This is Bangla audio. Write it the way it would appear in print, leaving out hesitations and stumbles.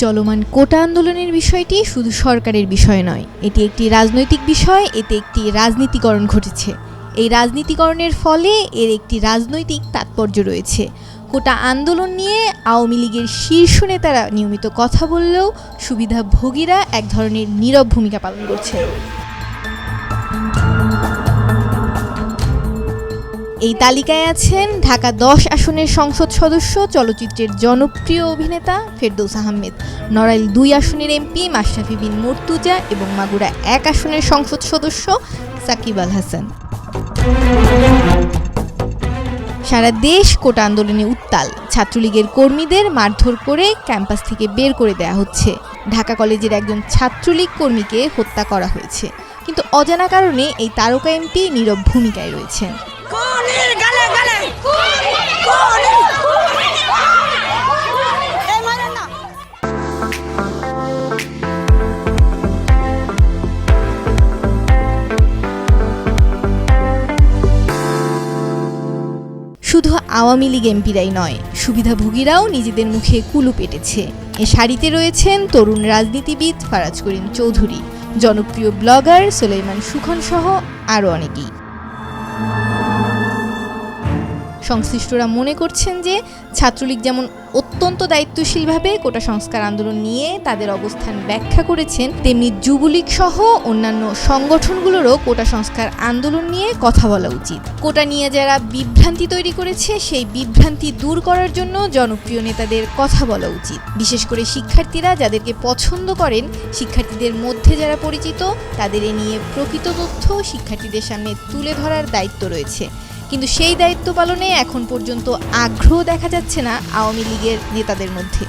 চলমান কোটা আন্দোলনের বিষয়টি শুধু সরকারের বিষয় নয়, এটি একটি রাজনৈতিক বিষয়। এতে একটি রাজনীতিকরণ ঘটেছে। এই রাজনীতিকরণের ফলে এর একটি রাজনৈতিক তাৎপর্য রয়েছে। কোটা আন্দোলন নিয়ে আওয়ামী লীগের শীর্ষ নেতারা নিয়মিত কথা বললেও সুবিধাভোগীরা এক ধরনের নীরব ভূমিকা পালন করছে। এই তালিকায় আছেন ঢাকা 10 আসনের সংসদ সদস্য, চলচ্চিত্রের জনপ্রিয় অভিনেতা ফেরদৌস আহমেদ, নড়াইল 2 আসনের এমপি মাশরাফি বিন মুর্তজা এবং মাগুরা 1 আসনের সংসদ সদস্য সাকিব আল হাসান। সারা দেশ কোটা আন্দোলনে উত্তাল। ছাত্রলীগের কর্মীদের মারধর করে ক্যাম্পাস থেকে বের করে দেওয়া হচ্ছে। ঢাকা কলেজের একজন ছাত্রলীগ কর্মীকে হত্যা করা হয়েছে। কিন্তু অজানা কারণে এই তারকা এমপি নীরব ভূমিকায় রয়েছেন। শুধু আওয়ামী লীগ এমপিরাই নয়, সুবিধাভোগীরাও নিজেদের মুখে কুলুপ এঁটেছে। এ সারিতে রয়েছেন তরুণ রাজনীতিবিদ ফারাজ করিম চৌধুরী, জনপ্রিয় ব্লগার সুলাইমান সুখন সহ আরও অনেকেই। সংশ্লিষ্টরা মনে করছেন যে ছাত্রলীগ যেমন অত্যন্ত দায়িত্বশীলভাবে কোটা সংস্কার আন্দোলন নিয়ে তাদের অবস্থান ব্যাখ্যা করেছেন, তেমনি যুবলীগ সহ অন্যান্য সংগঠনগুলোরও কোটা সংস্কার আন্দোলন নিয়ে কথা বলা উচিত। কোটা নিয়ে যারা বিভ্রান্তি তৈরি করেছে, সেই বিভ্রান্তি দূর করার জন্য জনপ্রিয় নেতাদের কথা বলা উচিত। বিশেষ করে শিক্ষার্থীরা যাদেরকে পছন্দ করেন, শিক্ষার্থীদের মধ্যে যারা পরিচিত, তাদের এ নিয়ে প্রকৃত তথ্য শিক্ষার্থীদের সামনে তুলে ধরার দায়িত্ব রয়েছে। কিন্তু সেই দায়িত্ব পালনে এখন পর্যন্ত আগ্রহ দেখা যাচ্ছে না আওয়ামী লীগের নেতাদের মধ্যে।